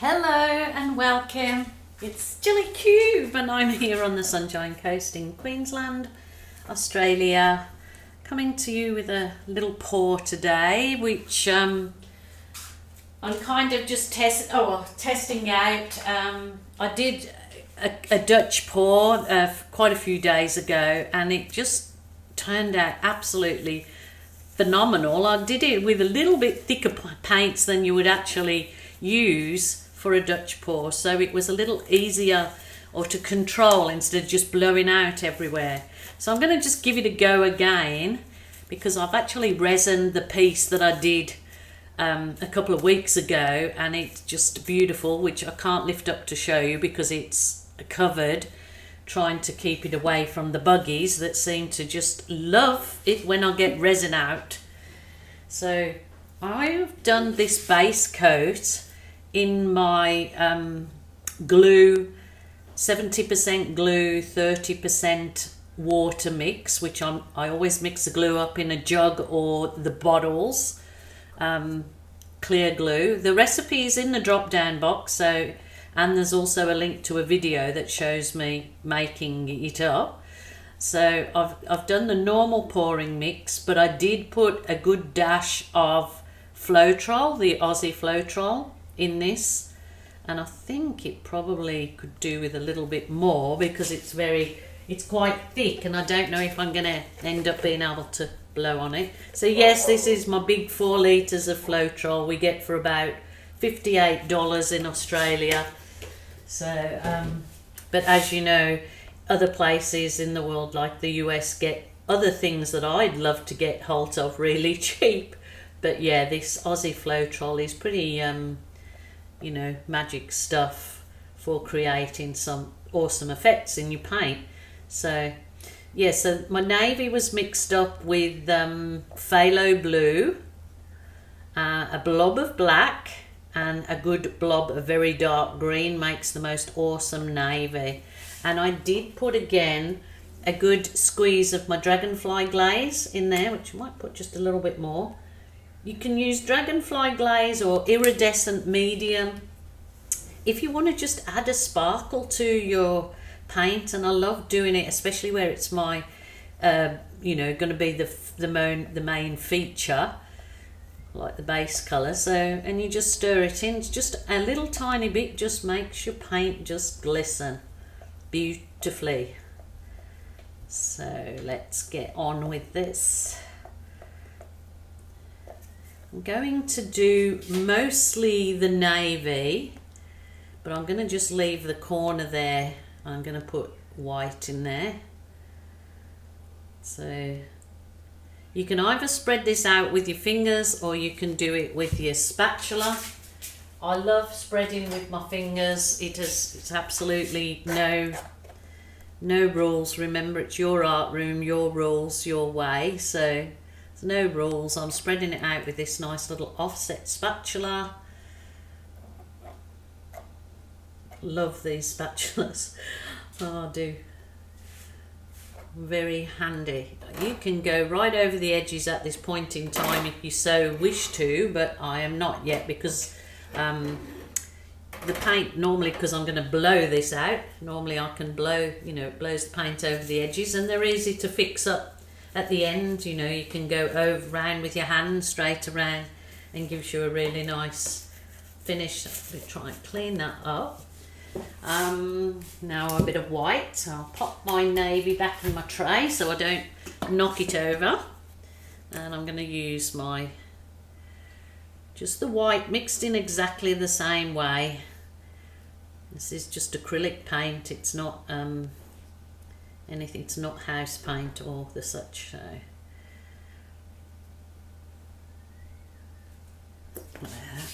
Hello and welcome. It's Jilly Cube and I'm here on the Sunshine Coast in Queensland, Australia, coming to you with a little pour today, which I'm kind of just testing out. I did a Dutch pour quite a few days ago and it just turned out absolutely phenomenal. I did it with a little bit thicker paints than you would actually use for a Dutch pour, so it was a little easier to control instead of just blowing out everywhere. So I'm going to just give it a go again because I've actually resined the piece that I did a couple of weeks ago, and it's just beautiful, which I can't lift up to show you because it's covered, trying to keep it away from the buggies that seem to just love it when I get resin out. So I've done this base coat in my glue, 70% glue, 30% water mix, which I always mix the glue up in a jug or the bottles, clear glue. The recipe is in the drop down box, and there's also a link to a video that shows me making it up. So I've done the normal pouring mix, but I did put a good dash of Floetrol, the Aussie Floetrol, in this, and I think it probably could do with a little bit more because it's quite thick and I don't know if I'm going to end up being able to blow on it. So yes, this is my big 4 litres of Floetrol we get for about $58 in Australia. So but as you know, other places in the world like the US get other things that I'd love to get hold of really cheap. But yeah, this Aussie Floetrol is pretty magic stuff for creating some awesome effects in your paint. So yeah, so my navy was mixed up with phthalo blue, a blob of black, and a good blob of very dark green makes the most awesome navy. And I did put again a good squeeze of my dragonfly glaze in there, which I might put just a little bit more. You can use dragonfly glaze or iridescent medium if you want to just add a sparkle to your paint, and I love doing it, especially where it's my going to be the main feature, like the base colour. So, and you just stir it in, just a little tiny bit, just makes your paint just glisten beautifully. So let's get on with this. I'm going to do mostly the navy, but I'm going to just leave the corner there. I'm going to put white in there. So you can either spread this out with your fingers or you can do it with your spatula. I love spreading with my fingers. It's absolutely no rules. Remember, it's your art room, your rules, your way. So no rules. I'm spreading it out with this nice little offset spatula. Love these spatulas. Oh, I do. Very handy. You can go right over the edges at this point in time if you so wish to, but I am not yet because the paint normally, because I'm going to blow this out, normally I can blow, it blows the paint over the edges and they're easy to fix up at the end. You can go around with your hand straight around and gives you a really nice finish. Let me try and clean that up. Now a bit of white. I'll pop my navy back in my tray so I don't knock it over, and I'm going to use just the white mixed in exactly the same way. This is just acrylic paint, it's not anything, it's not house paint or the such. So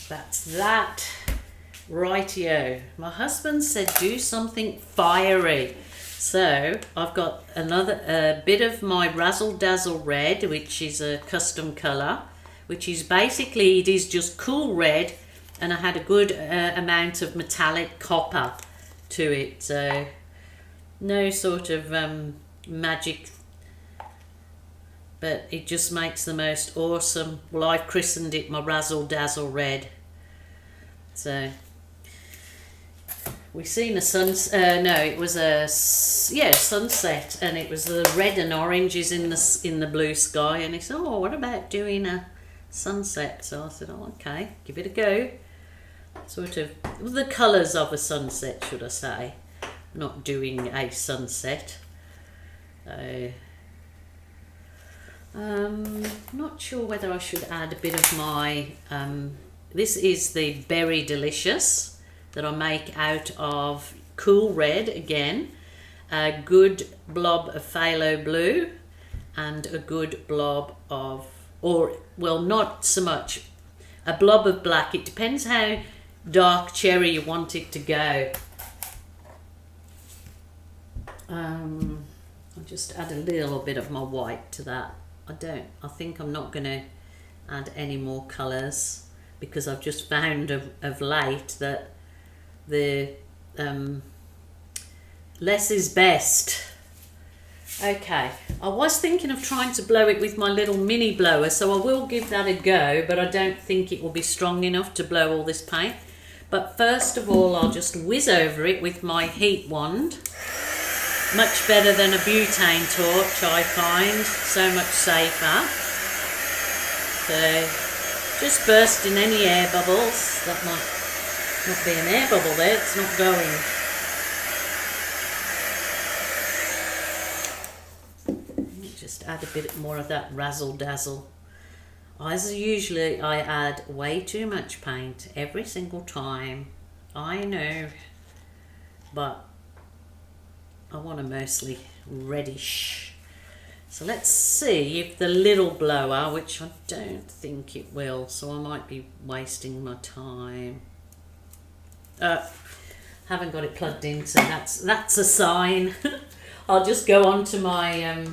that's that. Rightio. My husband said do something fiery, so I've got another bit of my Razzle Dazzle red, which is a custom colour, which is basically, it is just cool red, and I had a good amount of metallic copper to it, so no sort of magic, but it just makes the most awesome, well, I've christened it my Razzle Dazzle red. So we seen a no, it was sunset, and it was the red and oranges in the blue sky, and he said, oh, what about doing a sunset? So I said, oh, okay, give it a go. Sort of the colours of a sunset, should I say, not doing a sunset. Not sure whether I should add a bit of my this is the Berry Delicious that I make out of Cool Red again, a good blob of phthalo blue, and a good blob of, or well, not so much, a blob of black. It depends how dark cherry you want it to go. I'll just add a little bit of my white to that. I think I'm not going to add any more colours, because I've just found of late that the less is best. Okay, I was thinking of trying to blow it with my little mini blower, so I will give that a go, but I don't think it will be strong enough to blow all this paint. But first of all, I'll just whiz over it with my heat wand. Much better than a butane torch, I find, so much safer. So just bursting any air bubbles. That might not be an air bubble there, it's not going. Just add a bit more of that razzle dazzle. As usually, I add way too much paint every single time. I know, but I want a mostly reddish. So let's see if the little blower, which I don't think it will, so I might be wasting my time. Haven't got it plugged in, so that's a sign. I'll just go on to my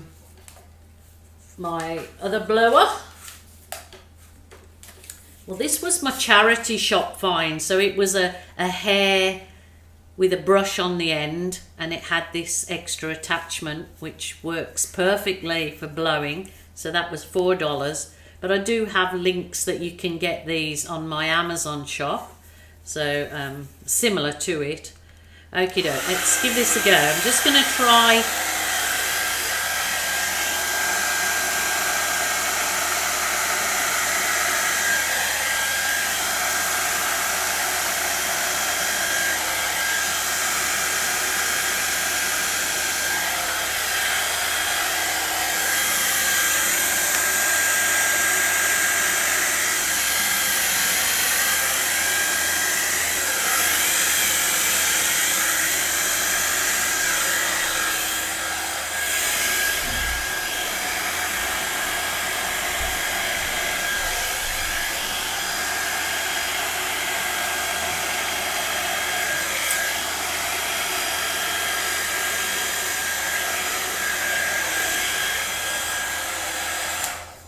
my other blower. Well, this was my charity shop find, so it was a hair with a brush on the end, and it had this extra attachment which works perfectly for blowing, so that was $4. But I do have links that you can get these on my Amazon shop, so similar to it. Okie doke, let's give this a go. I'm just going to try.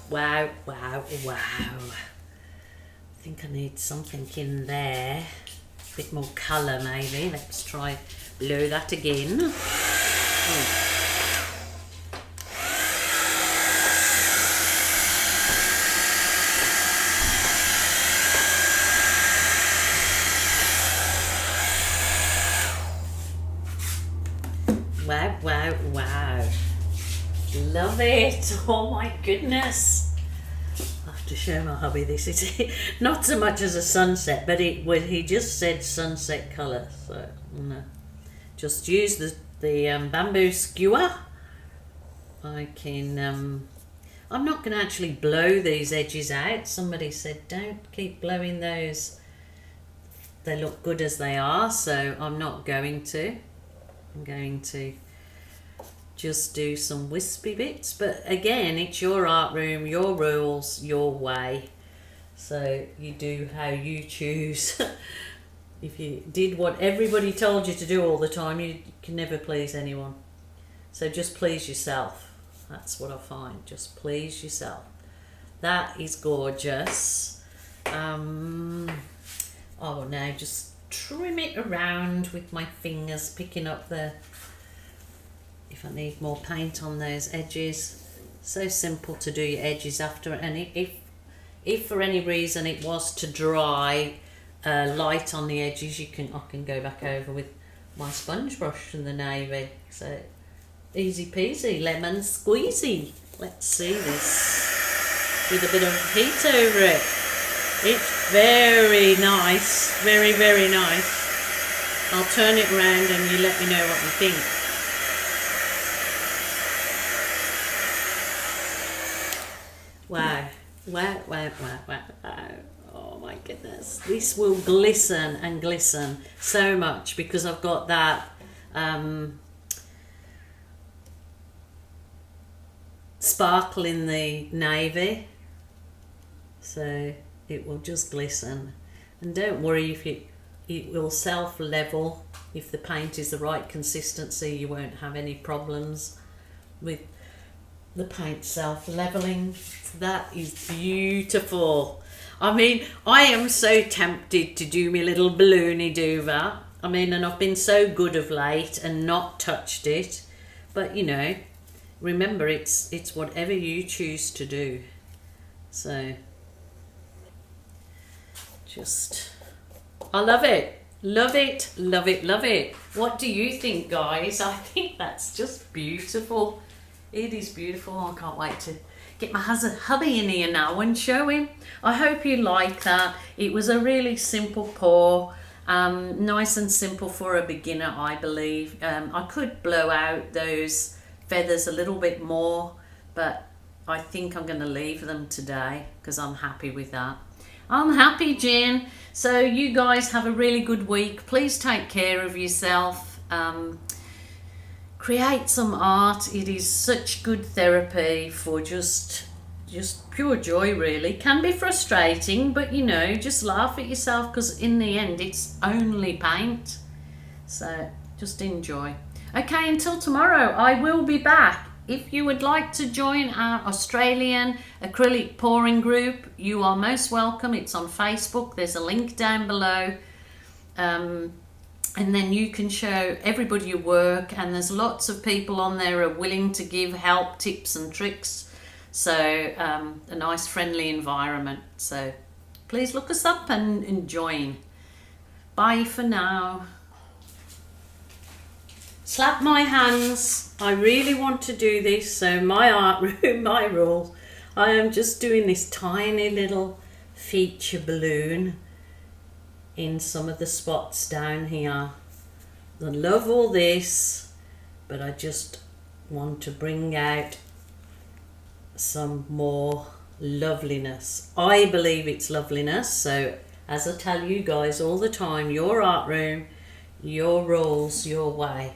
Wow, wow, wow. I think I need something in there. A bit more colour maybe. Let's try blow that again. Oh. Wow, wow, wow. Love it. Oh my goodness. I have to show my hubby this. It's not so much as a sunset, but he just said sunset colour. So just use the bamboo skewer. I can I'm not going to actually blow these edges out. Somebody said don't keep blowing those. They look good as they are, so I'm not going to. I'm going to just do some wispy bits, but again, it's your art room, your rules, your way, so you do how you choose. If you did what everybody told you to do all the time, you can never please anyone, so just please yourself. That's what I find, just please yourself. That is gorgeous. Oh, now just trim it around with my fingers, picking up if I need more paint on those edges. So simple to do your edges after, and if for any reason it was to dry, light on the edges, I can go back over with my sponge brush and the navy. So easy peasy, lemon squeezy. Let's see this with a bit of heat over it. It's very nice, very, very nice. I'll turn it around and you let me know what you think. Wow, wow, wow, wow, wow, wow. Oh my goodness. This will glisten and glisten so much because I've got that sparkle in the navy. So it will just glisten. And don't worry if it will self-level. If the paint is the right consistency, you won't have any problems with the paint self-leveling. That is beautiful. I mean, I am so tempted to do my little balloony dover. I mean, and I've been so good of late and not touched it. But, you know, remember, it's whatever you choose to do. So, just, I love it. Love it, love it, love it. What do you think, guys? I think that's just beautiful. It is beautiful. I can't wait to get my hubby in here now and show him. I hope you like that. It was a really simple pour. Nice and simple for a beginner, I believe. I could blow out those feathers a little bit more, but I think I'm going to leave them today because I'm happy with that. I'm happy, Jen. So you guys have a really good week. Please take care of yourself. Create some art. It is such good therapy for just pure joy, really. Can be frustrating, but you know, just laugh at yourself because in the end it's only paint. So just enjoy. Okay, until tomorrow, I will be back. If you would like to join our Australian acrylic pouring group, you are most welcome. It's on Facebook. There's a link down below. And then you can show everybody your work, and there's lots of people on there who are willing to give help, tips and tricks. So a nice friendly environment. So please look us up and join. Bye for now. Slap my hands. I really want to do this. So my art room, my rules. I am just doing this tiny little feature balloon in some of the spots down here. I love all this, but I just want to bring out some more loveliness. I believe it's loveliness. So as I tell you guys all the time, your art room, your rules, your way.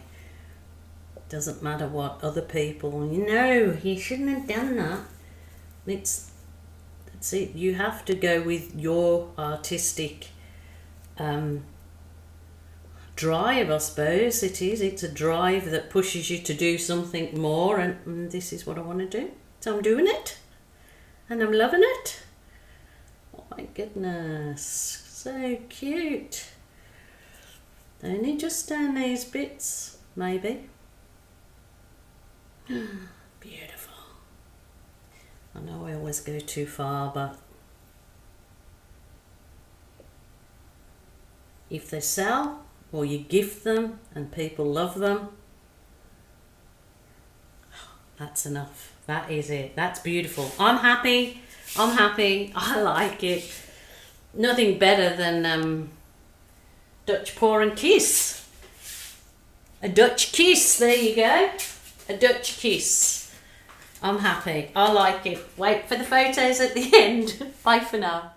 Doesn't matter what other people, you know, you shouldn't have done that. That's it. You have to go with your artistic drive, I suppose it is. It's a drive that pushes you to do something more, and this is what I want to do. So I'm doing it, and I'm loving it. Oh my goodness, so cute. Only just down these bits, maybe. Beautiful. I know I always go too far, but if they sell or you gift them and people love them, that's enough. That is it. That's beautiful. I'm happy. I'm happy. I like it. Nothing better than Dutch pour and kiss. A Dutch kiss. There you go. A Dutch kiss. I'm happy. I like it. Wait for the photos at the end. Bye for now.